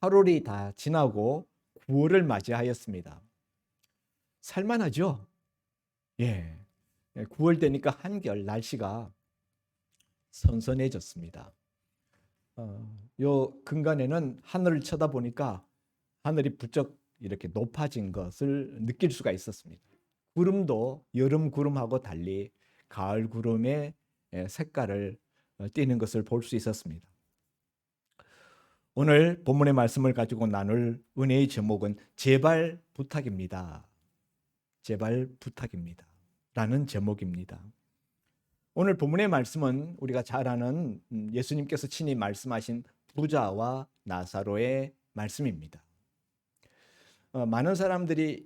8월이 다 지나고 9월을 맞이하였습니다. 살만하죠? 예. 9월 되니까 한결 날씨가 선선해졌습니다. 요 근간에는 하늘을 쳐다보니까 하늘이 부쩍 이렇게 높아진 것을 느낄 수가 있었습니다. 구름도 여름 구름하고 달리 가을 구름의 색깔을 띠는 것을 볼 수 있었습니다. 오늘 본문의 말씀을 가지고 나눌 은혜의 제목은 제발 부탁입니다. 제발 부탁입니다. 라는 제목입니다. 오늘 본문의 말씀은 우리가 잘 아는 예수님께서 친히 말씀하신 부자와 나사로의 말씀입니다. 많은 사람들이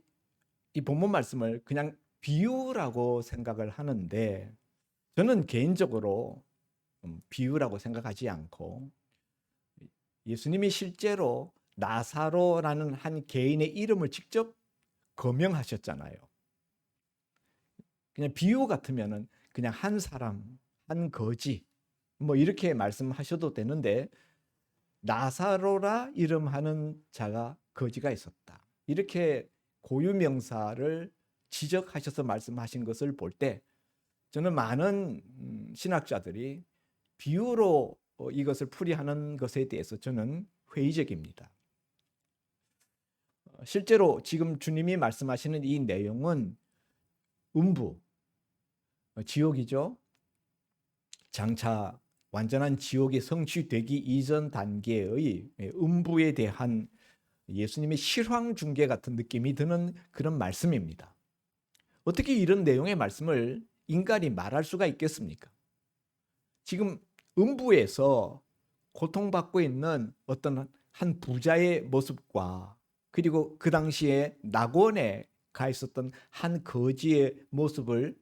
이 본문 말씀을 그냥 비유라고 생각을 하는데 저는 개인적으로 비유라고 생각하지 않고 예수님이 실제로 나사로라는 한 개인의 이름을 직접 거명하셨잖아요. 그냥 비유 같으면은 그냥 한 사람, 한 거지 뭐 이렇게 말씀하셔도 되는데 나사로라 이름하는 자가 거지가 있었다. 이렇게 고유명사를 지적하셔서 말씀하신 것을 볼 때 저는 많은 신학자들이 비유로 이것을 풀이하는 것에 대해서 저는 회의적입니다. 실제로 지금 주님이 말씀하시는 이 내용은 음부, 지옥이죠. 장차 완전한 지옥이 성취되기 이전 단계의 음부에 대한 예수님의 실황 중계 같은 느낌이 드는 그런 말씀입니다. 어떻게 이런 내용의 말씀을 인간이 말할 수가 있겠습니까? 지금 음부에서 고통받고 있는 어떤 한 부자의 모습과 그리고 그 당시에 낙원에 가 있었던 한 거지의 모습을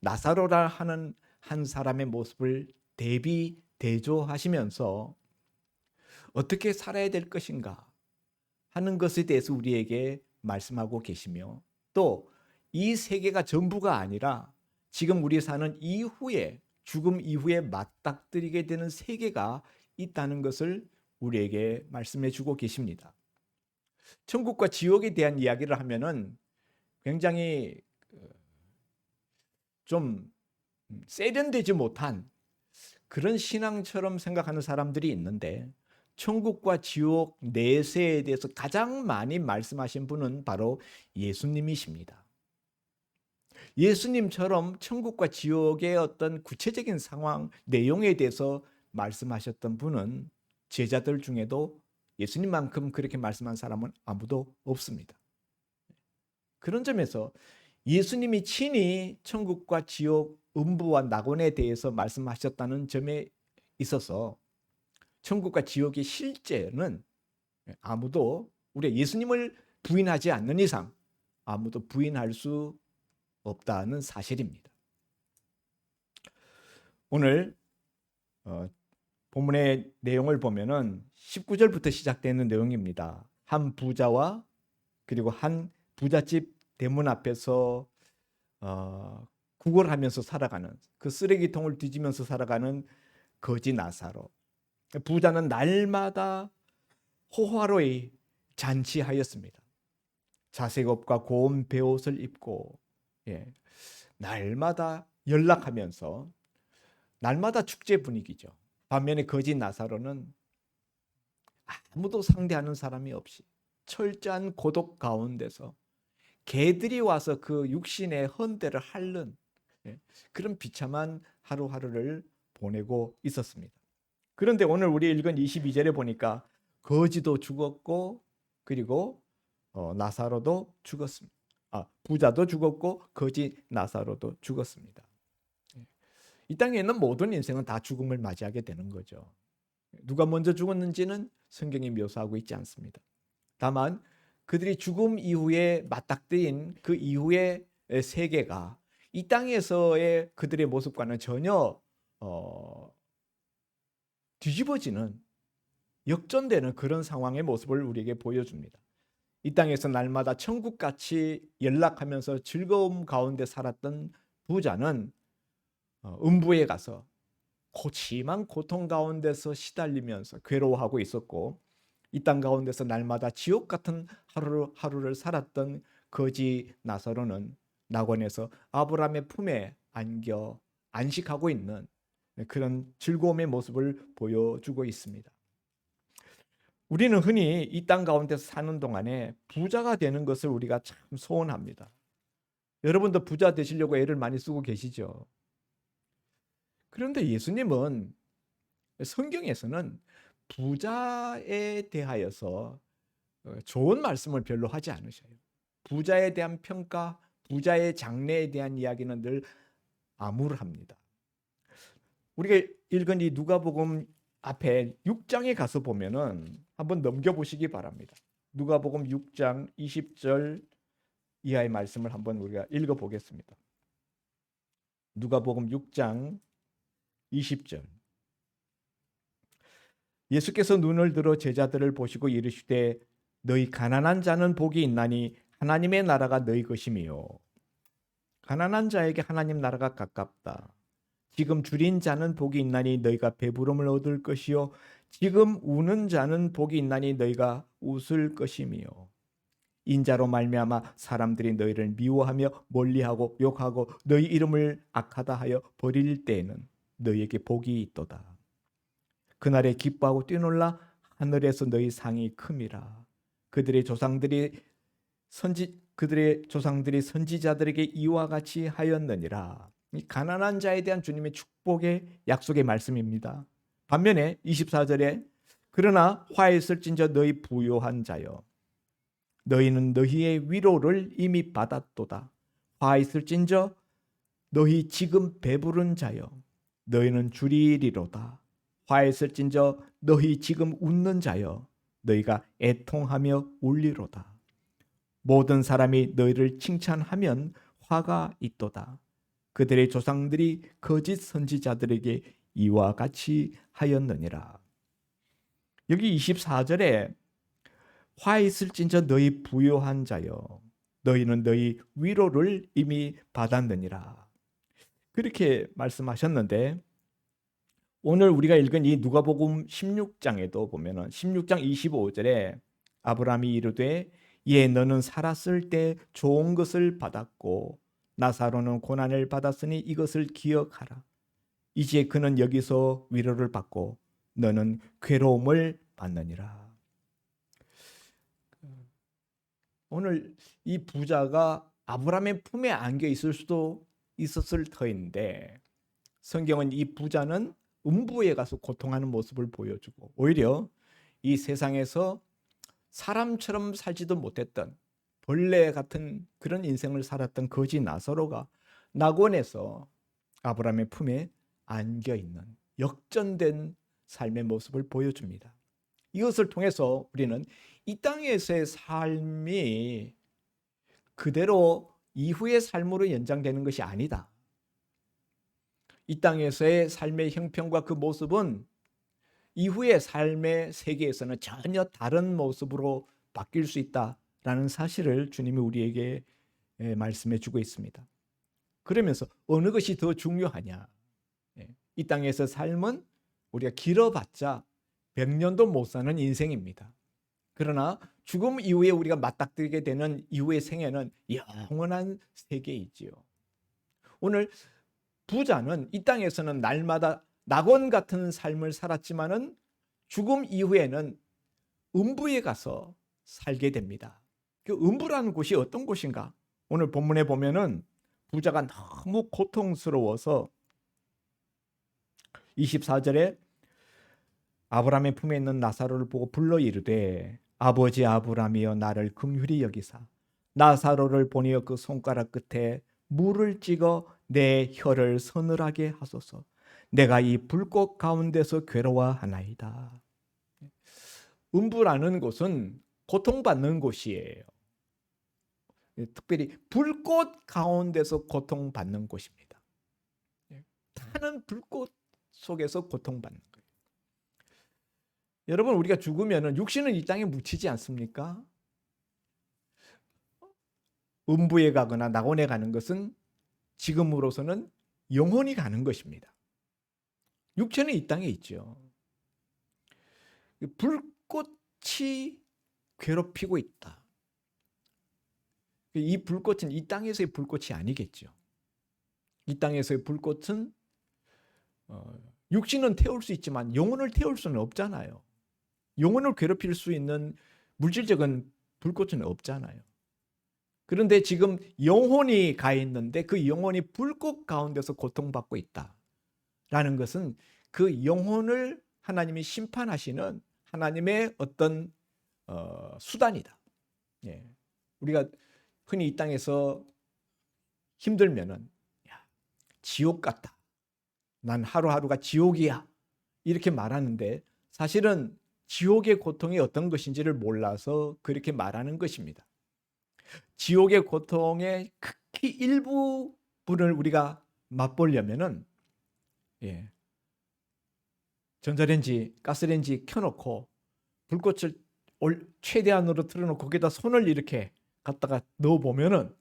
나사로라 하는 한 사람의 모습을 대비 대조하시면서 어떻게 살아야 될 것인가 하는 것에 대해서 우리에게 말씀하고 계시며 또 이 세계가 전부가 아니라 지금 우리 사는 이후에 죽음 이후에 맞닥뜨리게 되는 세계가 있다는 것을 우리에게 말씀해 주고 계십니다. 천국과 지옥에 대한 이야기를 하면은 굉장히 좀 세련되지 못한 그런 신앙처럼 생각하는 사람들이 있는데 천국과 지옥 내세에 대해서 가장 많이 말씀하신 분은 바로 예수님이십니다. 예수님처럼 천국과 지옥의 어떤 구체적인 상황, 내용에 대해서 말씀하셨던 분은 제자들 중에도 예수님만큼 그렇게 말씀한 사람은 아무도 없습니다. 그런 점에서 예수님이 친히 천국과 지옥, 음부와 낙원에 대해서 말씀하셨다는 점에 있어서 천국과 지옥의 실제는 아무도 우리가 예수님을 부인하지 않는 이상 아무도 부인할 수 없다는 사실입니다. 오늘 본문의 내용을 보면은 19절부터 시작되는 내용입니다. 한 부자와 그리고 한 부잣집 대문 앞에서 구걸하면서 살아가는 그 쓰레기통을 뒤지면서 살아가는 거지 나사로. 부자는 날마다 호화로이 잔치하였습니다. 자색 옷과 고운 베옷을 입고 날마다 연락하면서 날마다 축제 분위기죠. 반면에 거지 나사로는 아무도 상대하는 사람이 없이 철저한 고독 가운데서 개들이 와서 그 육신의 헌대를 핥는 그런 비참한 하루하루를 보내고 있었습니다. 그런데 오늘 우리 읽은 22절에 보니까 거지도 죽었고 그리고 나사로도 죽었습니다. 부자도 죽었고 거지 나사로도 죽었습니다. 이 땅에 있는 모든 인생은 다 죽음을 맞이하게 되는 거죠. 누가 먼저 죽었는지는 성경이 묘사하고 있지 않습니다. 다만 그들이 죽음 이후에 맞닥뜨린 그 이후의 세계가 이 땅에서의 그들의 모습과는 전혀 뒤집어지는 역전되는 그런 상황의 모습을 우리에게 보여줍니다. 이 땅에서 날마다 천국같이 연락하면서 즐거움 가운데 살았던 부자는 음부에 가서 심한 고통 가운데서 시달리면서 괴로워하고 있었고 이 땅 가운데서 날마다 지옥 같은 하루를 살았던 거지 나사로는 낙원에서 아브라함의 품에 안겨 안식하고 있는 그런 즐거움의 모습을 보여주고 있습니다. 우리는 흔히 이 땅 가운데서 사는 동안에 부자가 되는 것을 우리가 참 소원합니다. 여러분도 부자 되시려고 애를 많이 쓰고 계시죠. 그런데 예수님은 성경에서는 부자에 대하여서 좋은 말씀을 별로 하지 않으셔요. 부자에 대한 평가, 부자의 장래에 대한 이야기는 늘 암울합니다. 우리가 읽은 이 누가복음 앞에 6장에 가서 보면은 한번 넘겨보시기 바랍니다. 누가복음 6장 20절 이하의 말씀을 한번 우리가 읽어보겠습니다. 누가복음 6장 20절. 예수께서 눈을 들어 제자들을 보시고 이르시되 너희 가난한 자는 복이 있나니 하나님의 나라가 너희 것이며 가난한 자에게 하나님 나라가 가깝다. 지금 줄인 자는 복이 있나니 너희가 배부름을 얻을 것이요 지금 우는 자는 복이 있나니 너희가 웃을 것이며 인자로 말미암아 사람들이 너희를 미워하며 멀리하고 욕하고 너희 이름을 악하다 하여 버릴 때에는 너희에게 복이 있도다. 그날에 기뻐하고 뛰놀라 하늘에서 너희 상이 큼이라. 그들의 조상들이 선지자들에게 이와 같이 하였느니라. 이 가난한 자에 대한 주님의 축복의 약속의 말씀입니다. 반면에 24절에 그러나 화 있을진저 너희 부요한 자여 너희는 너희의 위로를 이미 받았도다. 화 있을진저 너희 지금 배부른 자여 너희는 줄이리로다. 화 있을진저 너희 지금 웃는 자여 너희가 애통하며 울리로다. 모든 사람이 너희를 칭찬하면 화가 있도다. 그들의 조상들이 거짓 선지자들에게 이와 같이 하였느니라. 여기 24절에 화 있을진저 너희 부요한 자여 너희는 너희 위로를 이미 받았느니라. 그렇게 말씀하셨는데 오늘 우리가 읽은 이 누가복음 16장에도 보면은 16장 25절에 아브라함이 이르되 예 너는 살았을 때 좋은 것을 받았고 나사로는 고난을 받았으니 이것을 기억하라. 이제 그는 여기서 위로를 받고 너는 괴로움을 받느니라. 오늘 이 부자가 아브라함의 품에 안겨 있을 수도 있었을 터인데 성경은 이 부자는 음부에 가서 고통하는 모습을 보여주고 오히려 이 세상에서 사람처럼 살지도 못했던 벌레 같은 그런 인생을 살았던 거지 나사로가 낙원에서 아브라함의 품에 안겨 있는 역전된 삶의 모습을 보여줍니다. 이것을 통해서 우리는 이 땅에서의 삶이 그대로 이후의 삶으로 연장되는 것이 아니다. 이 땅에서의 삶의 형편과 그 모습은 이후의 삶의 세계에서는 전혀 다른 모습으로 바뀔 수 있다라는 사실을 주님이 우리에게 말씀해 주고 있습니다. 그러면서 어느 것이 더 중요하냐? 이 땅에서 삶은 우리가 길어봤자 100년도 못 사는 인생입니다. 그러나 죽음 이후에 우리가 맞닥뜨리게 되는 이후의 생애는 영원한 세계이지요. 오늘 부자는 이 땅에서는 날마다 낙원 같은 삶을 살았지만은 죽음 이후에는 음부에 가서 살게 됩니다. 그 음부라는 곳이 어떤 곳인가? 오늘 본문에 보면은 부자가 너무 고통스러워서 24절에 아브라함의 품에 있는 나사로를 보고 불러 이르되 아버지 아브라함이여 나를 긍휼히 여기사 나사로를 보내어 그 손가락 끝에 물을 찍어 내 혀를 서늘하게 하소서. 내가 이 불꽃 가운데서 괴로워하나이다. 음부라는 곳은 고통받는 곳이에요. 특별히 불꽃 가운데서 고통받는 곳입니다. 타는 불꽃 속에서 고통받는 거예요. 여러분 우리가 죽으면 육신은 이 땅에 묻히지 않습니까? 음부에 가거나 낙원에 가는 것은 지금으로서는 영혼이 가는 것입니다. 육체는 이 땅에 있죠. 불꽃 괴롭히고 있다. 이 불꽃은 이 땅에서의 불꽃이 아니겠죠. 이 땅에서의 불꽃은 육신은 태울 수 있지만 영혼을 태울 수는 없잖아요. 영혼을 괴롭힐 수 있는 물질적인 불꽃은 없잖아요. 그런데 지금 영혼이 가 있는데 그 영혼이 불꽃 가운데서 고통받고 있다라는 것은 그 영혼을 하나님이 심판하시는 하나님의 어떤 수단이다. 예. 우리가 흔히 이 땅에서 힘들면은 지옥 같다. 난 하루하루가 지옥이야. 이렇게 말하는데 사실은 지옥의 고통이 어떤 것인지를 몰라서 그렇게 말하는 것입니다. 지옥의 고통의 극히 일부분을 우리가 맛보려면은 전자레인지, 가스레인지 켜놓고 불꽃을 최대한으로 틀어놓고 거기다 손을 이렇게 갖다가 넣어보면은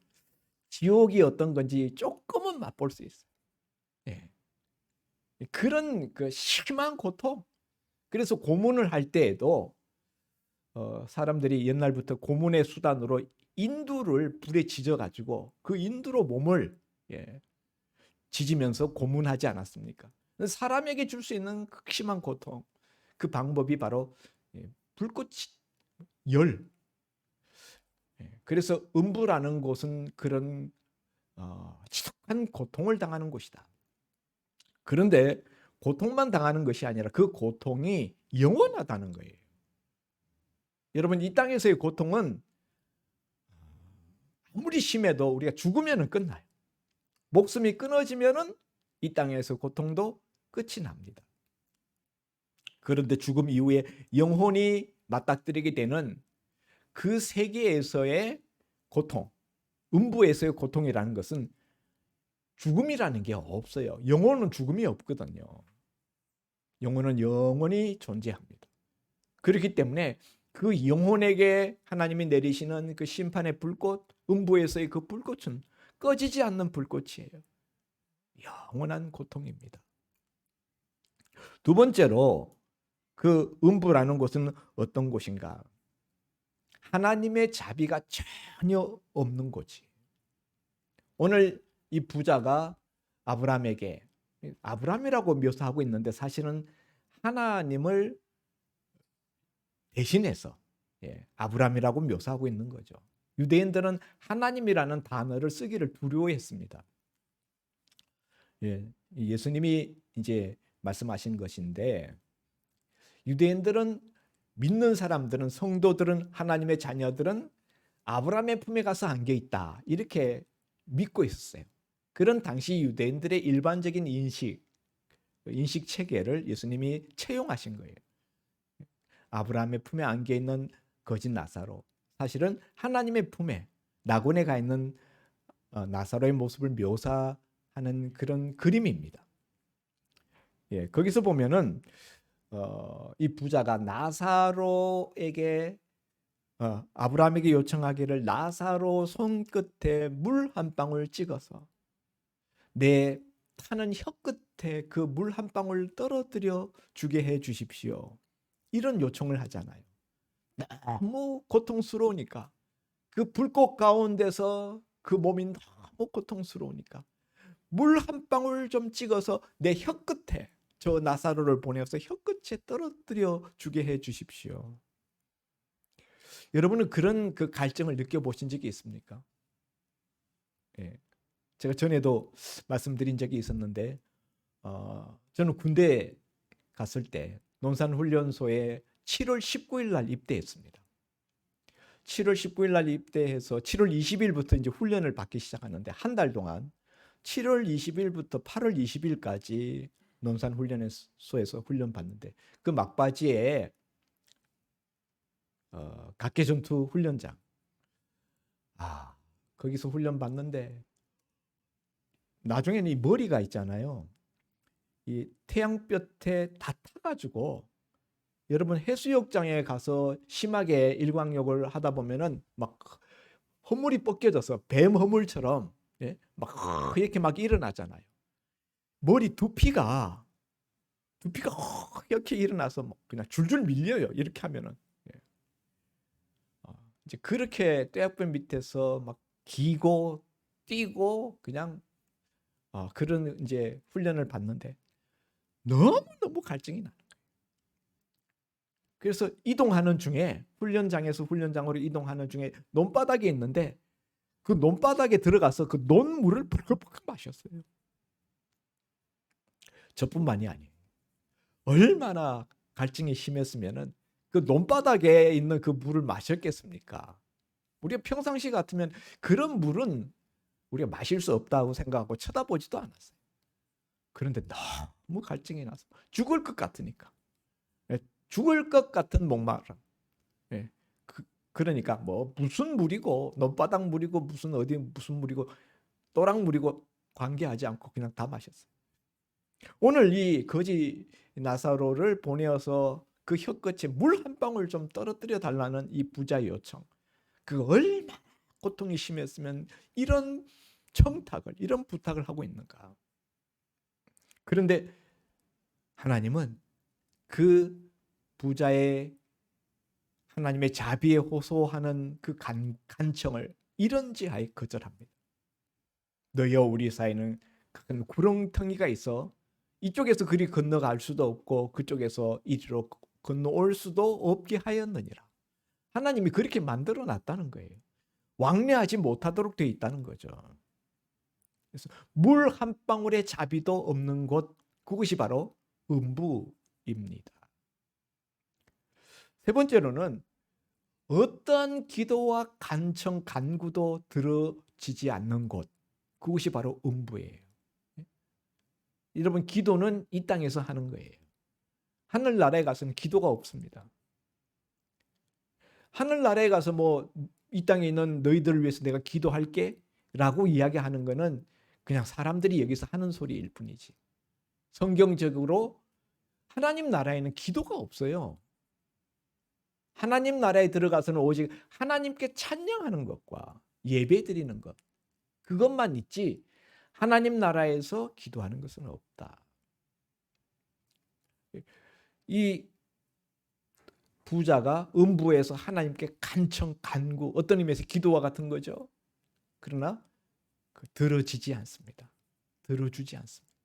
지옥이 어떤 건지 조금은 맛볼 수 있어요. 그런 그 심한 고통. 그래서 고문을 할 때에도 사람들이 옛날부터 고문의 수단으로 인두를 불에 지져가지고 그 인두로 몸을 지지면서 고문하지 않았습니까? 사람에게 줄 수 있는 극심한 고통, 그 방법이 바로 불꽃 열. 그래서 음부라는 곳은 그런 지독한 고통을 당하는 곳이다. 그런데 고통만 당하는 것이 아니라 그 고통이 영원하다는 거예요. 여러분, 이 땅에서의 고통은 아무리 심해도 우리가 죽으면 끝나요. 목숨이 끊어지면 이 땅에서 고통도 끝이 납니다. 그런데 죽음 이후에 영혼이 맞닥뜨리게 되는 그 세계에서의 고통, 음부에서의 고통이라는 것은 죽음이라는 게 없어요. 영혼은 죽음이 없거든요. 영혼은 영원히 존재합니다. 그렇기 때문에 그 영혼에게 하나님이 내리시는 그 심판의 불꽃, 음부에서의 그 불꽃은 꺼지지 않는 불꽃이에요. 영원한 고통입니다. 두 번째로 그 음부라는 곳은 어떤 곳인가? 하나님의 자비가 전혀 없는 곳이에요. 오늘 이 부자가 아브라함에게, 아브라함이라고 묘사하고 있는데 사실은 하나님을 대신해서 아브라함이라고 묘사하고 있는 거죠. 유대인들은 하나님이라는 단어를 쓰기를 두려워했습니다. 예수님이 이제 말씀하신 것인데, 유대인들은, 믿는 사람들은, 성도들은, 하나님의 자녀들은 아브라함의 품에 가서 안겨 있다, 이렇게 믿고 있었어요. 그런 당시 유대인들의 일반적인 인식 체계를 예수님이 채용하신 거예요. 아브라함의 품에 안겨 있는 거짓 나사로, 사실은 하나님의 품에 낙원에 가 있는 나사로의 모습을 묘사하는 그런 그림입니다. 거기서 보면은 이 부자가 나사로에게 아브라함에게 요청하기를 나사로 손끝에 물 한 방울 찍어서 내 타는 혀 끝에 그 물 한 방울 떨어뜨려 주게 해 주십시오. 이런 요청을 하잖아요. 너무 고통스러우니까, 그 불꽃 가운데서 그 몸이 너무 고통스러우니까 물 한 방울 좀 찍어서 내 혀 끝에, 저 나사로를 보내서 혀 끝에 떨어뜨려 주게 해 주십시오. 여러분은 그런 그 갈증을 느껴보신 적이 있습니까? 제가 전에도 말씀드린 적이 있었는데, 저는 군대 갔을 때 논산훈련소에 7월 19일 날 입대했습니다. 7월 19일 날 입대해서 7월 20일부터 이제 훈련을 받기 시작하는데, 한 달 동안 7월 20일부터 8월 20일까지 논산훈련소에서 훈련 받는데, 그 막바지에 각계전투 훈련장, 거기서 훈련 받는데, 나중에는 이 머리가 있잖아요, 이 태양볕에 다 타가지고, 여러분 해수욕장에 가서 심하게 일광욕을 하다 보면은 막 허물이 벗겨져서 뱀 허물처럼 막 이렇게 막 일어나잖아요. 머리 두피가 이렇게 일어나서 그냥 줄줄 밀려요. 이렇게 하면은. 이제 그렇게 떼약볕 밑에서 막 기고 뛰고 그냥 그런 이제 훈련을 받는데 너무너무 갈증이 나는 거예요. 그래서 이동하는 중에 훈련장에서 훈련장으로 이동하는 중에 논바닥에 있는데 그 논바닥에 들어가서 그 논물을 벌컥벌컥 마셨어요. 저뿐만이 아니에요. 얼마나 갈증이 심했으면은 그 논바닥에 있는 그 물을 마셨겠습니까? 우리가 평상시 같으면 그런 물은 우리가 마실 수 없다고 생각하고 쳐다보지도 않았어요. 그런데 너무 갈증이 나서 죽을 것 같으니까. 예, 죽을 것 같은 목마름. 예, 그러니까 뭐 무슨 물이고 논바닥 물이고 무슨 어디 무슨 물이고 또랑 물이고 관계하지 않고 그냥 다 마셨어요. 오늘 이 거지 나사로를 보내어서 그 혀끝에 물 한 방울 좀 떨어뜨려 달라는 이 부자의 요청. 그 얼마나 고통이 심했으면 이런 청탁을, 이런 부탁을 하고 있는가. 그런데 하나님은 그 부자의 하나님의 자비에 호소하는 그 간청을 이런지하에 거절합니다. 너희와 우리 사이는 큰 구렁텅이가 있어 이쪽에서 그리 건너갈 수도 없고 그쪽에서 이리로 건너올 수도 없게 하였느니라. 하나님이 그렇게 만들어 놨다는 거예요. 왕래하지 못하도록 되어 있다는 거죠. 그래서 물 한 방울의 자비도 없는 곳, 그것이 바로 음부입니다. 세 번째로는 어떤 기도와 간청, 간구도 들어지지 않는 곳, 그것이 바로 음부예요. 여러분, 기도는 이 땅에서 하는 거예요. 하늘나라에 가서는 기도가 없습니다. 하늘나라에 가서 뭐 이 땅에 있는 너희들을 위해서 내가 기도할게 라고 이야기하는 거는 그냥 사람들이 여기서 하는 소리일 뿐이지. 성경적으로 하나님 나라에는 기도가 없어요. 하나님 나라에 들어가서는 오직 하나님께 찬양하는 것과 예배 드리는 것, 그것만 있지 하나님 나라에서 기도하는 것은 없다. 이 부자가 음부에서 하나님께 간청, 간구, 어떤 의미에서 기도와 같은 거죠. 그러나 들어지지 않습니다. 들어주지 않습니다.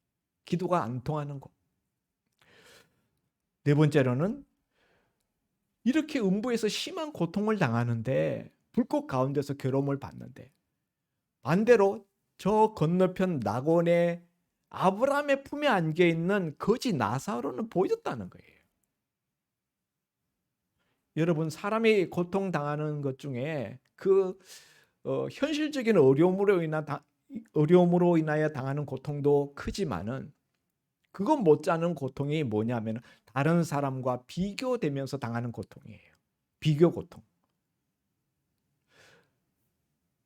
기도가 안 통하는 것. 네 번째로는 이렇게 음부에서 심한 고통을 당하는데 불꽃 가운데서 괴로움을 받는데 반대로 저 건너편 낙원의 아브라함의 품에 안겨 있는 거지 나사로는 보여줬다는 거예요. 여러분, 사람이 고통당하는 것 중에 그 현실적인 어려움으로 인하여 당하는 고통도 크지만은 그건 못지않은 고통이 뭐냐면 다른 사람과 비교되면서 당하는 고통이에요. 비교 고통.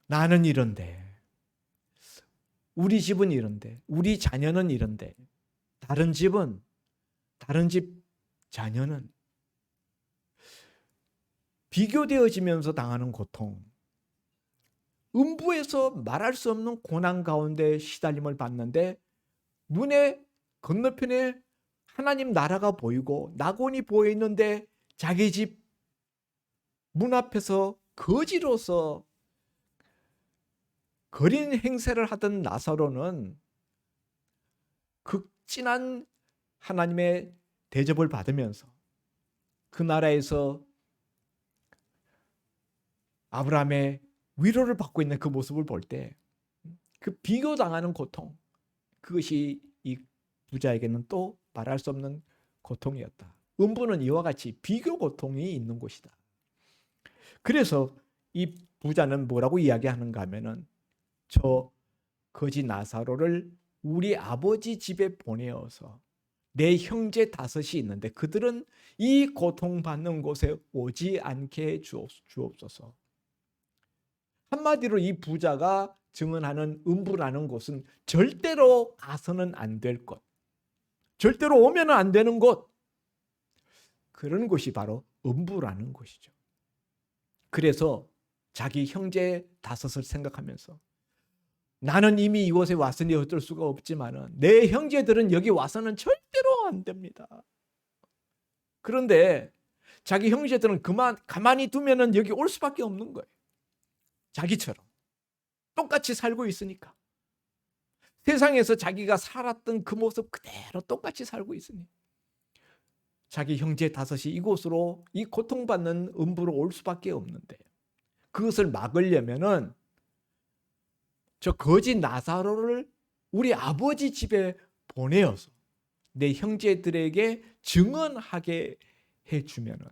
나는 이런데, 우리 집은 이런데, 우리 자녀는 이런데, 다른 집 자녀는 비교되어지면서 당하는 고통. 음부에서 말할 수 없는 고난 가운데 시달림을 받는데 눈에 건너편에 하나님 나라가 보이고 낙원이 보이는데 자기 집 문 앞에서 거지로서 거린 행세를 하던 나사로는 극진한 하나님의 대접을 받으면서 그 나라에서 아브라함의 위로를 받고 있는 그 모습을 볼 때 그 비교당하는 고통, 그것이 이 부자에게는 또 말할 수 없는 고통이었다. 음부는 이와 같이 비교 고통이 있는 곳이다. 그래서 이 부자는 뭐라고 이야기하는가 하면은 저 거지 나사로를 우리 아버지 집에 보내어서 내 형제 5이 있는데 그들은 이 고통받는 곳에 오지 않게 해 주옵소서. 한마디로 이 부자가 증언하는 음부라는 곳은 절대로 가서는 안 될 곳, 절대로 오면 안 되는 곳, 그런 곳이 바로 음부라는 곳이죠. 그래서 자기 형제 5을 생각하면서 나는 이미 이곳에 왔으니 어쩔 수가 없지만은 내 형제들은 여기 와서는 절대로 안 됩니다. 그런데 자기 형제들은 가만히 두면은 여기 올 수밖에 없는 거예요. 자기처럼 똑같이 살고 있으니까. 세상에서 자기가 살았던 그 모습 그대로 똑같이 살고 있으니 자기 형제 다섯이 이곳으로 이 고통받는 음부로 올 수밖에 없는데, 그것을 막으려면은 저 거지 나사로를 우리 아버지 집에 보내어서 내 형제들에게 증언하게 해주면은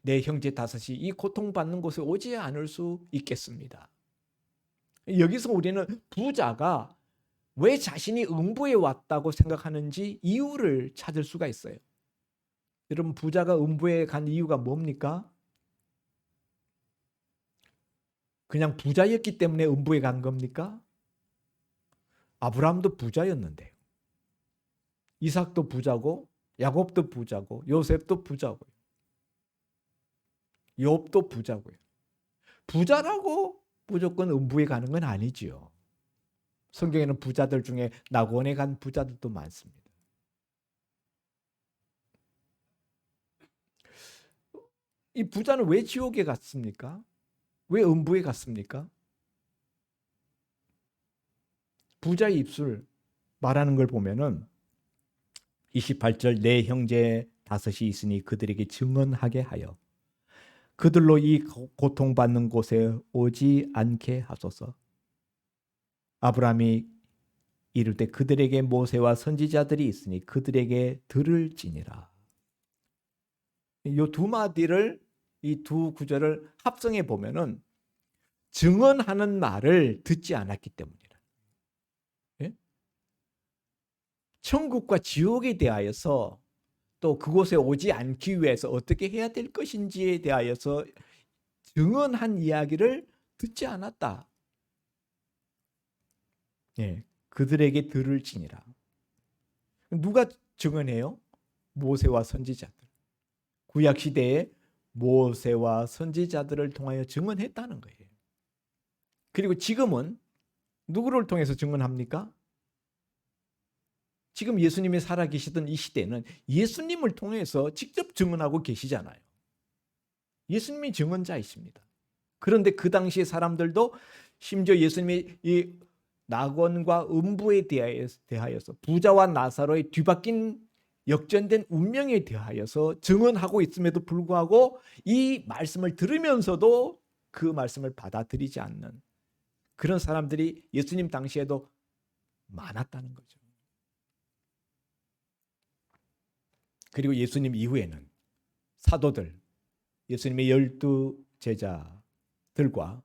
내 형제 다섯이 이 고통받는 곳에 오지 않을 수 있겠습니다. 여기서 우리는 부자가 왜 자신이 음부에 왔다고 생각하는지 이유를 찾을 수가 있어요. 여러분, 부자가 음부에 간 이유가 뭡니까? 그냥 부자였기 때문에 음부에 간 겁니까? 아브라함도 부자였는데요. 이삭도 부자고, 야곱도 부자고, 요셉도 부자고요. 욥도 부자고요. 부자라고 무조건 음부에 가는 건 아니지요. 성경에는 부자들 중에 낙원에 간 부자들도 많습니다. 이 부자는 왜 지옥에 갔습니까? 왜 음부에 갔습니까? 부자의 입술 말하는 걸 보면은 28절 내 형제 다섯이 있으니 그들에게 증언하게 하여 그들로 이 고통받는 곳에 오지 않게 하소서. 아브라함이 이를 때 그들에게 모세와 선지자들이 있으니 그들에게 들을지니라. 이 두 마디를, 이 두 구절을 합성해 보면은 증언하는 말을 듣지 않았기 때문이라. 예? 천국과 지옥에 대하여서 또 그곳에 오지 않기 위해서 어떻게 해야 될 것인지에 대하여서 증언한 이야기를 듣지 않았다. 예, 그들에게 들을지니라. 누가 증언해요? 모세와 선지자들. 구약 시대에 모세와 선지자들을 통하여 증언했다는 거예요. 그리고 지금은 누구를 통해서 증언합니까? 지금 예수님이 살아계시던 이 시대는 예수님을 통해서 직접 증언하고 계시잖아요. 예수님이 증언자이십니다. 그런데 그 당시의 사람들도 심지어 예수님이 이 낙원과 음부에 대하여서 부자와 나사로의 뒤바뀐 역전된 운명에 대하여서 증언하고 있음에도 불구하고 이 말씀을 들으면서도 그 말씀을 받아들이지 않는 그런 사람들이 예수님 당시에도 많았다는 거죠. 그리고 예수님 이후에는 사도들, 예수님의 12 제자들과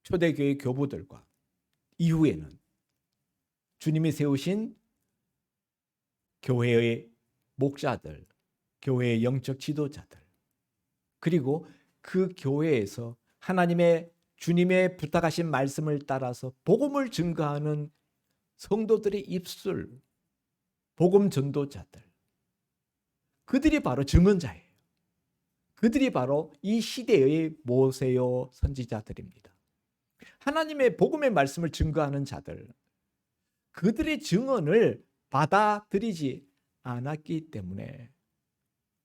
초대교회 교부들과 이후에는 주님이 세우신 교회의 목자들, 교회의 영적 지도자들, 그리고 그 교회에서 하나님의 주님의 부탁하신 말씀을 따라서 복음을 증거하는 성도들의 입술, 복음 전도자들, 그들이 바로 증언자예요. 그들이 바로 이 시대의 모세요 선지자들입니다. 하나님의 복음의 말씀을 증거하는 자들, 그들의 증언을 받아들이지 않았기 때문에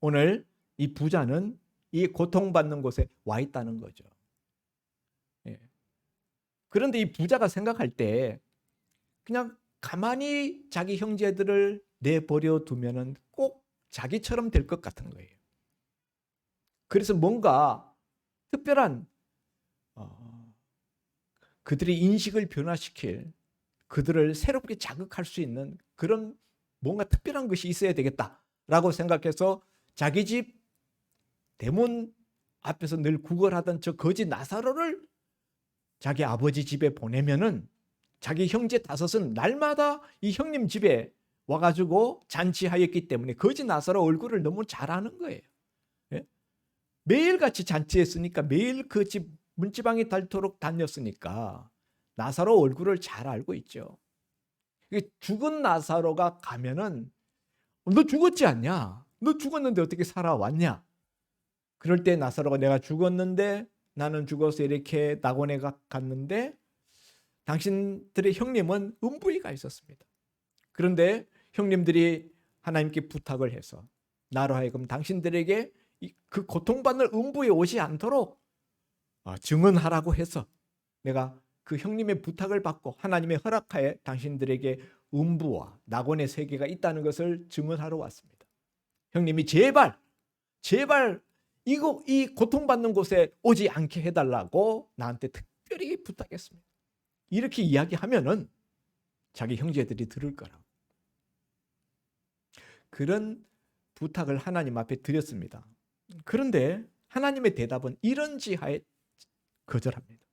오늘 이 부자는 이 고통받는 곳에 와 있다는 거죠. 예. 그런데 이 부자가 생각할 때 그냥 가만히 자기 형제들을 내버려 두면은 꼭 자기처럼 될 것 같은 거예요. 그래서 뭔가 특별한 그들의 인식을 변화시킬, 그들을 새롭게 자극할 수 있는 그런 뭔가 특별한 것이 있어야 되겠다라고 생각해서 자기 집 대문 앞에서 늘 구걸하던 저 거지 나사로를 자기 아버지 집에 보내면은 자기 형제 다섯은 날마다 이 형님 집에 와가지고 잔치하였기 때문에 거지 나사로 얼굴을 너무 잘 아는 거예요. 예? 매일같이 잔치했으니까 매일 그 집 문지방에 닳도록 다녔으니까 나사로 얼굴을 잘 알고 있죠. 죽은 나사로가 가면은 너 죽었지 않냐? 너 죽었는데 어떻게 살아왔냐? 그럴 때 나사로가 내가 죽었는데 나는 죽어서 이렇게 낙원에 갔는데 당신들의 형님은 음부에 가 있었습니다. 그런데 형님들이 하나님께 부탁을 해서 나로 하여금 당신들에게 그 고통받는 음부에 오지 않도록 증언하라고 해서 내가 그 형님의 부탁을 받고 하나님의 허락하에 당신들에게 음부와 낙원의 세계가 있다는 것을 증언하러 왔습니다. 형님이 제발 이 고통받는 곳에 오지 않게 해달라고 나한테 특별히 부탁했습니다. 이렇게 이야기하면은 자기 형제들이 들을 거라고. 그런 부탁을 하나님 앞에 드렸습니다. 그런데 하나님의 대답은 이런 지하에 거절합니다.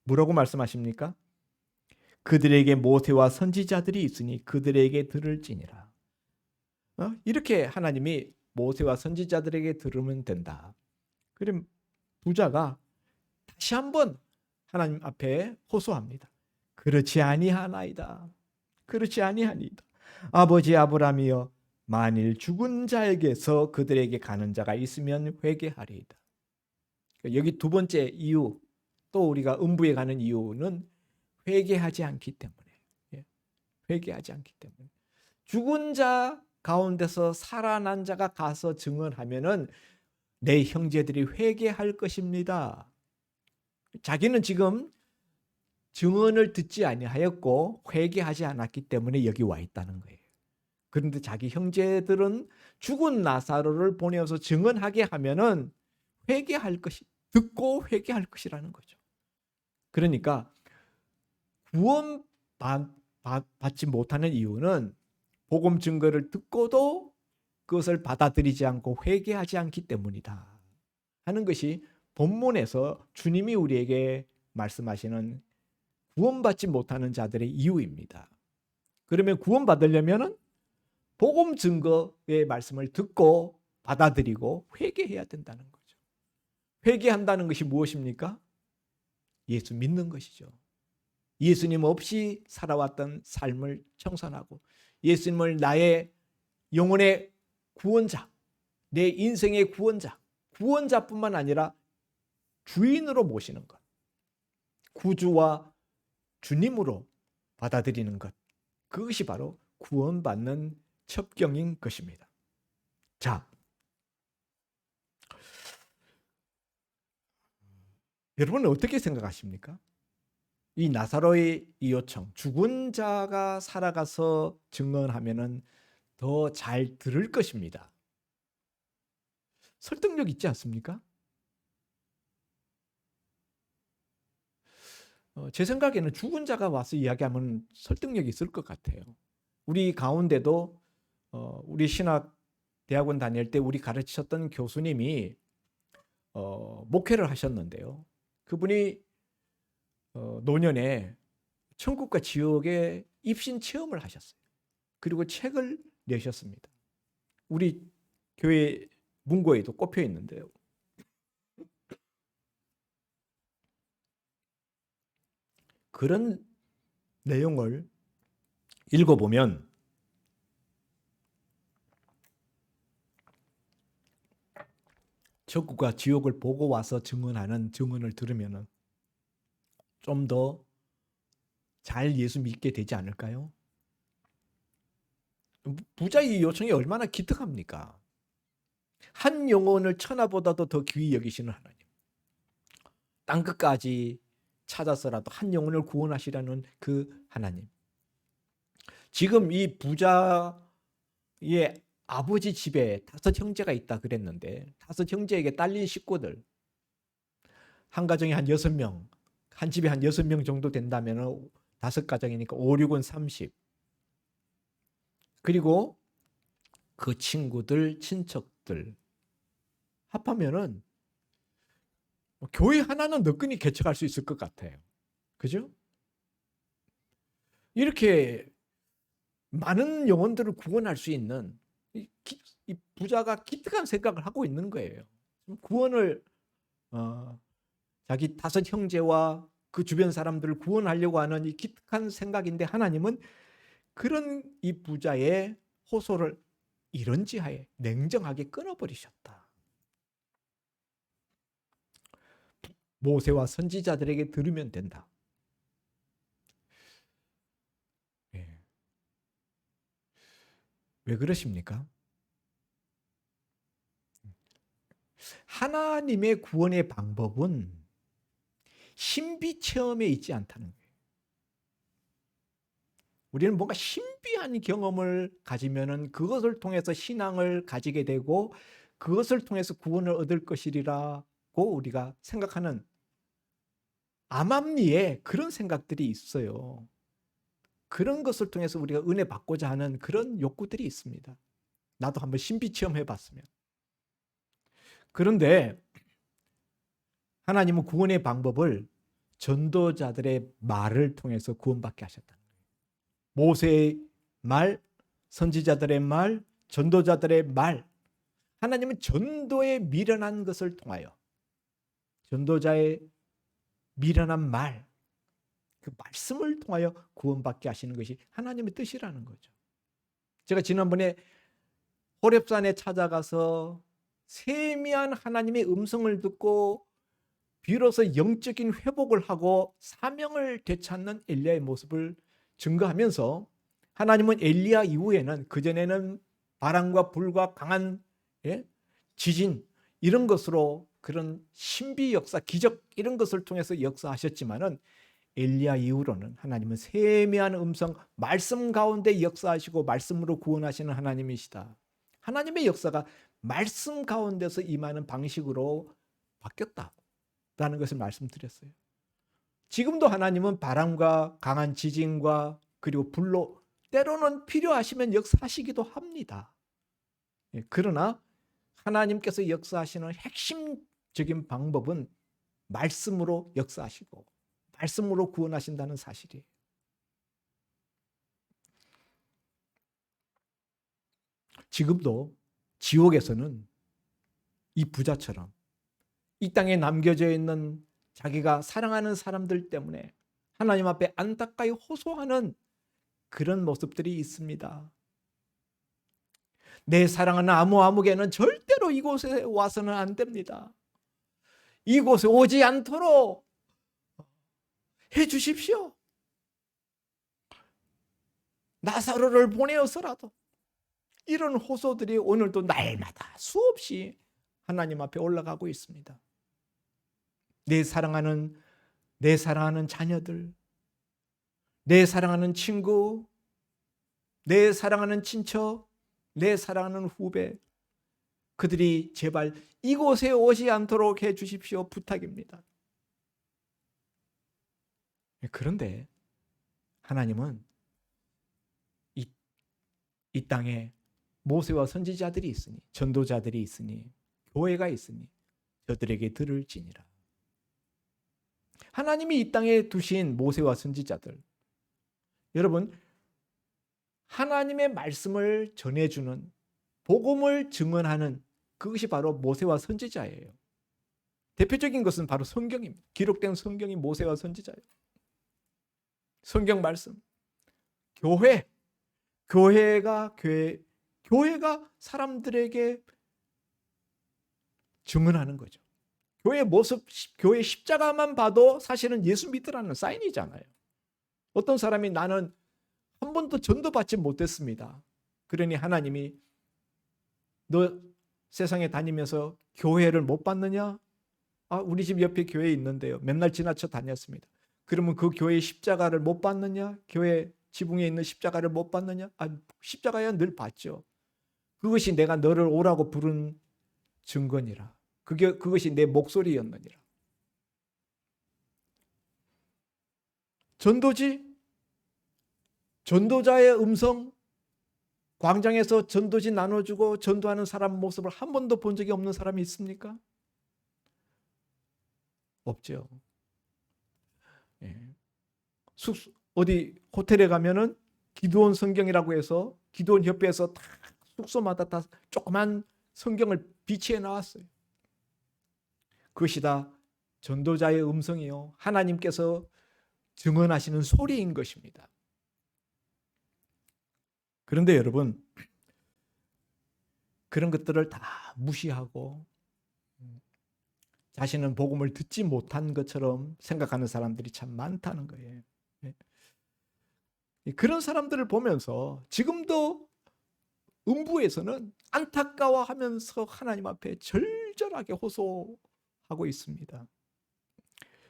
뭐라고 말씀하십니까? 그들에게 모세와 선지자들이 있으니 그들에게 들을지니라. 이렇게 하나님이 모세와 선지자들에게 들으면 된다. 그럼 부자가 다시 한번 하나님 앞에 호소합니다. 그렇지 아니하나이다. 그렇지 아니하니이다. 아버지 아브라함이여, 만일 죽은 자에게서 그들에게 가는 자가 있으면 회개하리이다. 여기 두 번째 이유, 또 우리가 음부에 가는 이유는 회개하지 않기 때문에. 회개하지 않기 때문에. 죽은 자 가운데서 살아난 자가 가서 증언하면은 내 형제들이 회개할 것입니다. 자기는 지금 증언을 듣지 아니하였고 회개하지 않았기 때문에 여기 와 있다는 거예요. 그런데 자기 형제들은 죽은 나사로를 보내어서 증언하게 하면은 회개할 것이, 듣고 회개할 것이라는 거죠. 그러니까 구원 받지 못하는 이유는 복음 증거를 듣고도 그것을 받아들이지 않고 회개하지 않기 때문이다 하는 것이 본문에서 주님이 우리에게 말씀하시는 구원받지 못하는 자들의 이유입니다. 그러면 구원받으려면 복음 증거의 말씀을 듣고 받아들이고 회개해야 된다는 거죠. 회개한다는 것이 무엇입니까? 예수 믿는 것이죠. 예수님 없이 살아왔던 삶을 청산하고 예수님을 나의 영혼의 구원자, 내 인생의 구원자뿐만 아니라 주인으로 모시는 것, 구주와 주님으로 받아들이는 것, 그것이 바로 구원받는 첩경인 것입니다. 자, 여러분은 어떻게 생각하십니까? 이 나사로의 이 요청, 죽은 자가 살아가서 증언하면은 더 잘 들을 것입니다. 설득력 있지 않습니까? 제 생각에는 죽은 자가 와서 이야기하면 설득력이 있을 것 같아요. 우리 가운데도 우리 신학 대학원 다닐 때 우리 가르치셨던 교수님이 목회를 하셨는데요. 그분이 노년에 천국과 지옥의 입신 체험을 하셨어요. 그리고 책을 내셨습니다. 우리 교회 문고에도 꼽혀 있는데요. 그런 내용을 읽어보면 천국과 지옥을 보고 와서 증언하는 증언을 들으면 좀 더 잘 예수 믿게 되지 않을까요? 부자의 요청이 얼마나 기특합니까? 한 영혼을 천하보다도 더 귀히 여기시는 하나님, 땅끝까지 찾아서라도 한 영혼을 구원하시라는 그 하나님. 지금 이 부자의 아버지 집에 5 형제가 있다 그랬는데 5 형제에게 딸린 식구들, 한 가정에 한 6명, 한 집에 한 6명 정도 된다면 5 가정이니까 5, 6은 30. 그리고 그 친구들, 친척들 합하면은 교회 하나는 너끈히 개척할 수 있을 것 같아요. 그죠? 이렇게 많은 영혼들을 구원할 수 있는 이 부자가 기특한 생각을 하고 있는 거예요. 구원을 자기 5 형제와 그 주변 사람들을 구원하려고 하는 이 기특한 생각인데 하나님은 그런 이 부자의 호소를 이런 지하에 냉정하게 끊어버리셨다. 모세와 선지자들에게 들으면 된다. 왜 그러십니까? 하나님의 구원의 방법은 신비 체험에 있지 않다는 거예요. 우리는 뭔가 신비한 경험을 가지면은 그것을 통해서 신앙을 가지게 되고 그것을 통해서 구원을 얻을 것이라고 우리가 생각하는 암암리에 그런 생각들이 있어요. 그런 것을 통해서 우리가 은혜 받고자 하는 그런 욕구들이 있습니다. 나도 한번 신비 체험해 봤으면. 그런데 하나님은 구원의 방법을 전도자들의 말을 통해서 구원받게 하셨다. 모세의 말, 선지자들의 말, 전도자들의 말. 하나님은 전도에 미련한 것을 통하여 전도자의 미련한 말, 그 말씀을 통하여 구원받게 하시는 것이 하나님의 뜻이라는 거죠. 제가 지난번에 호렙산에 찾아가서 세미한 하나님의 음성을 듣고 비로소 영적인 회복을 하고 사명을 되찾는 엘리야의 모습을 증거하면서 하나님은 엘리야 이후에는 그전에는 바람과 불과 강한 지진 이런 것으로 그런 신비 역사, 기적 이런 것을 통해서 역사하셨지만은 엘리야 이후로는 하나님은 세미한 음성, 말씀 가운데 역사하시고 말씀으로 구원하시는 하나님이시다. 하나님의 역사가 말씀 가운데서 임하는 방식으로 바뀌었다라는 것을 말씀드렸어요. 지금도 하나님은 바람과 강한 지진과 그리고 불로 때로는 필요하시면 역사하시기도 합니다. 그러나 하나님께서 역사하시는 핵심적인 방법은 말씀으로 역사하시고 말씀으로 구원하신다는 사실이에요. 지금도 지옥에서는 이 부자처럼 이 땅에 남겨져 있는 자기가 사랑하는 사람들 때문에 하나님 앞에 안타까이 호소하는 그런 모습들이 있습니다. 내 사랑하는 아무개는 절대로 이곳에 와서는 안 됩니다. 이곳에 오지 않도록 해 주십시오. 나사로를 보내어서라도. 이런 호소들이 오늘도 날마다 수없이 하나님 앞에 올라가고 있습니다. 내 사랑하는 자녀들, 내 사랑하는 친구, 내 사랑하는 친척, 내 사랑하는 후배, 그들이 제발 이곳에 오지 않도록 해 주십시오. 부탁입니다. 그런데 하나님은 이 땅에 모세와 선지자들이 있으니, 전도자들이 있으니, 교회가 있으니 저들에게 들을지니라. 하나님이 이 땅에 두신 모세와 선지자들, 여러분 하나님의 말씀을 전해주는, 복음을 증언하는 그것이 바로 모세와 선지자예요. 대표적인 것은 바로 성경입니다. 기록된 성경이 모세와 선지자예요. 성경 말씀, 교회가 사람들에게 증언하는 거죠. 교회의 모습, 교회 십자가만 봐도 사실은 예수 믿으라는 사인이잖아요. 어떤 사람이 나는 한 번도 전도받지 못했습니다. 그러니 하나님이 너 세상에 다니면서 교회를 못 봤느냐? 우리 집 옆에 교회 있는데요. 맨날 지나쳐 다녔습니다. 그러면 그 교회의 십자가를 못 봤느냐? 교회 지붕에 있는 십자가를 못 봤느냐? 십자가야 늘 봤죠. 그것이 내가 너를 오라고 부른 증거니라. 그것이 내 목소리였느니라. 전도자의 음성, 광장에서 전도지 나눠주고 전도하는 사람 모습을 한 번도 본 적이 없는 사람이 있습니까? 없죠. 어디 호텔에 가면은 기도원 성경이라고 해서 기도원 협회에서 다 숙소마다 다 조그만 성경을 비치해 나왔어요. 그것이 다 전도자의 음성이요, 하나님께서 증언하시는 소리인 것입니다. 그런데 여러분, 그런 것들을 다 무시하고 자신은 복음을 듣지 못한 것처럼 생각하는 사람들이 참 많다는 거예요. 그런 사람들을 보면서 지금도 음부에서는 안타까워하면서 하나님 앞에 절절하게 호소하고 있습니다.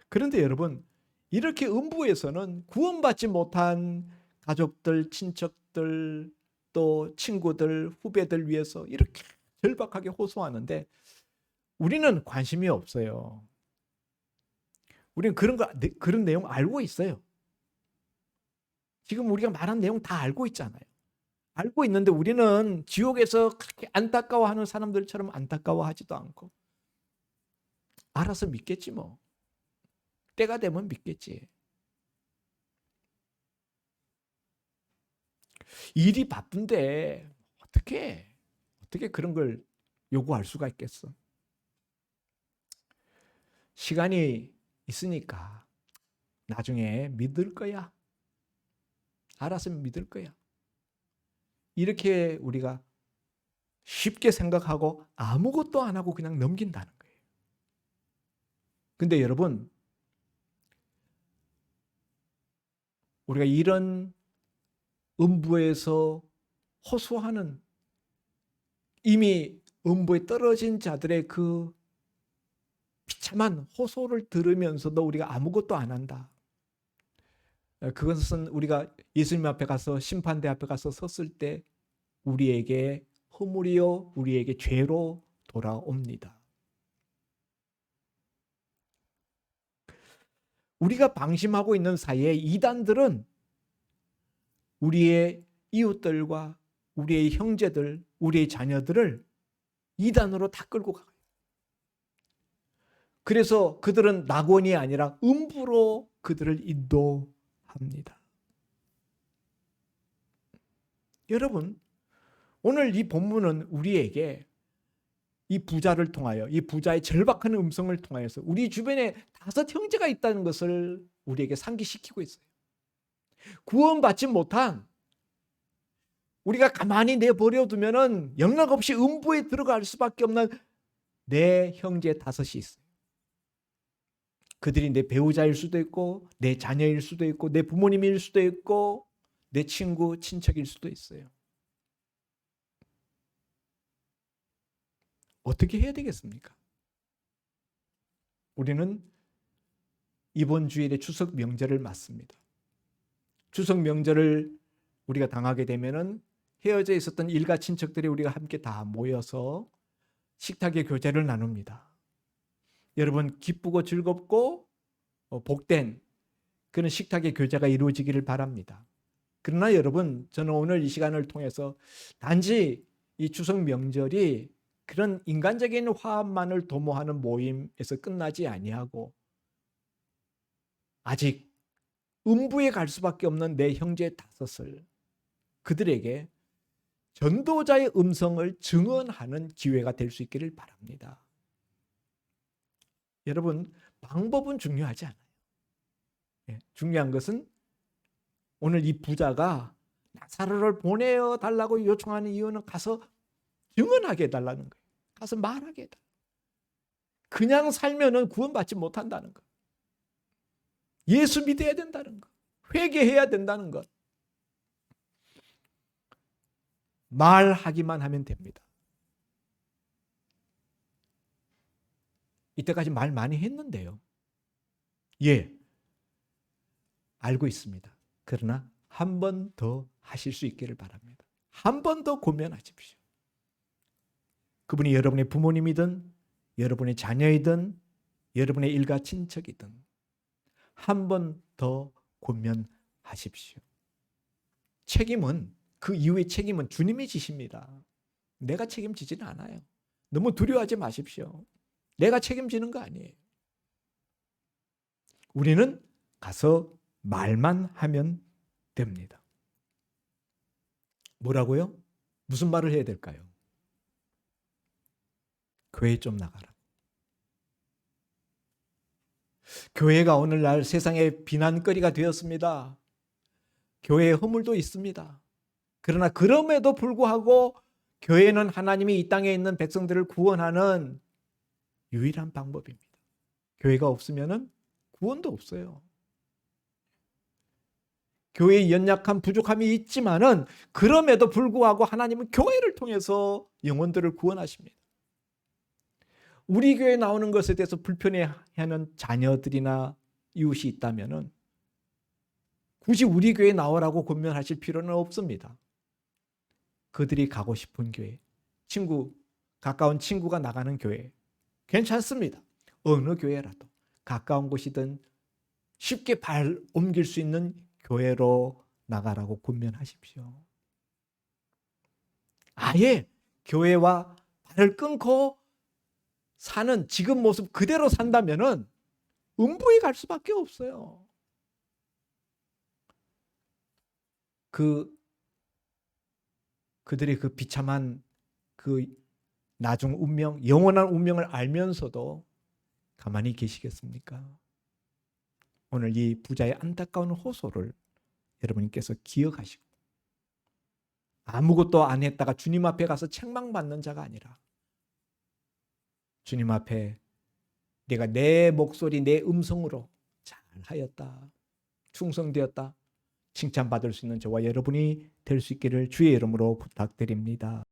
그런데 여러분, 이렇게 음부에서는 구원받지 못한 가족들, 친척들, 또 친구들, 후배들 위해서 이렇게 절박하게 호소하는데 우리는 관심이 없어요. 우리는 그런 내용 알고 있어요. 지금 우리가 말한 내용 다 알고 있잖아요. 알고 있는데 우리는 지옥에서 그렇게 안타까워하는 사람들처럼 안타까워하지도 않고 알아서 믿겠지 뭐. 때가 되면 믿겠지. 일이 바쁜데 어떻게 그런 걸 요구할 수가 있겠어? 시간이 있으니까 나중에 믿을 거야. 알아서 믿을 거야. 이렇게 우리가 쉽게 생각하고 아무것도 안 하고 그냥 넘긴다는 거예요. 근데 여러분, 우리가 이런 음부에서 호소하는, 이미 음부에 떨어진 자들의 그 비참한 호소를 들으면서도 우리가 아무것도 안 한다. 그것은 우리가 예수님 앞에 가서, 심판대 앞에 가서 섰을 때 우리에게 허물이요 우리에게 죄로 돌아옵니다. 우리가 방심하고 있는 사이에 이단들은 우리의 이웃들과 우리의 형제들, 우리의 자녀들을 이단으로 다 끌고 가요. 그래서 그들은 낙원이 아니라 음부로 그들을 인도합니다. 여러분, 오늘 이 본문은 우리에게 이 부자를 통하여, 이 부자의 절박한 음성을 통하여서 우리 주변에 5 형제가 있다는 것을 우리에게 상기시키고 있어요. 구원받지 못한, 우리가 가만히 내버려두면 영락 없이 음부에 들어갈 수밖에 없는 내 형제 5이 있어요. 그들이 내 배우자일 수도 있고, 내 자녀일 수도 있고, 내 부모님일 수도 있고, 내 친구, 친척일 수도 있어요. 어떻게 해야 되겠습니까? 우리는 이번 주일에 추석 명절을 맞습니다. 추석 명절을 우리가 당하게 되면은 헤어져 있었던 일가 친척들이 우리가 함께 다 모여서 식탁의 교제를 나눕니다. 여러분, 기쁘고 즐겁고 복된 그런 식탁의 교제가 이루어지기를 바랍니다. 그러나 여러분, 저는 오늘 이 시간을 통해서 단지 이 추석 명절이 그런 인간적인 화합만을 도모하는 모임에서 끝나지 아니하고 아직 음부에 갈 수밖에 없는 내 형제 5을 그들에게 전도자의 음성을 증언하는 기회가 될 수 있기를 바랍니다. 여러분, 방법은 중요하지 않아요. 중요한 것은 오늘 이 부자가 나사로를 보내어 달라고 요청하는 이유는 가서 증언하게 해달라는 거예요. 가서 말하게 해달라. 그냥 살면은 구원받지 못한다는 것. 예수 믿어야 된다는 것. 회개해야 된다는 것. 말하기만 하면 됩니다. 이때까지 말 많이 했는데요. 예, 알고 있습니다. 그러나 한 번 더 하실 수 있기를 바랍니다. 한 번 더 고면하십시오. 그분이 여러분의 부모님이든 여러분의 자녀이든 여러분의 일가 친척이든 한 번 더 고면하십시오. 책임은, 그 이후의 책임은 주님이 지십니다. 내가 책임지지는 않아요. 너무 두려워하지 마십시오. 내가 책임지는 거 아니에요. 우리는 가서 말만 하면 됩니다. 뭐라고요? 무슨 말을 해야 될까요? 교회 좀 나가라. 교회가 오늘날 세상의 비난거리가 되었습니다. 교회에 허물도 있습니다. 그러나 그럼에도 불구하고 교회는 하나님이 이 땅에 있는 백성들을 구원하는 유일한 방법입니다. 교회가 없으면 구원도 없어요. 교회의 연약함, 부족함이 있지만은 그럼에도 불구하고 하나님은 교회를 통해서 영혼들을 구원하십니다. 우리 교회 나오는 것에 대해서 불편해하는 자녀들이나 이웃이 있다면은 굳이 우리 교회 나오라고 권면하실 필요는 없습니다. 그들이 가고 싶은 교회, 가까운 친구가 나가는 교회 괜찮습니다. 어느 교회라도 가까운 곳이든 쉽게 발 옮길 수 있는 교회로 나가라고 권면하십시오. 아예 교회와 발을 끊고 사는 지금 모습 그대로 산다면은 음부에 갈 수밖에 없어요. 그들의 그 비참한 그 나중 운명, 영원한 운명을 알면서도 가만히 계시겠습니까? 오늘 이 부자의 안타까운 호소를 여러분께서 기억하시고 아무것도 안 했다가 주님 앞에 가서 책망받는 자가 아니라 주님 앞에 내가 내 목소리, 내 음성으로 잘하였다, 충성되었다 칭찬받을 수 있는 저와 여러분이 될 수 있기를 주의 이름으로 부탁드립니다.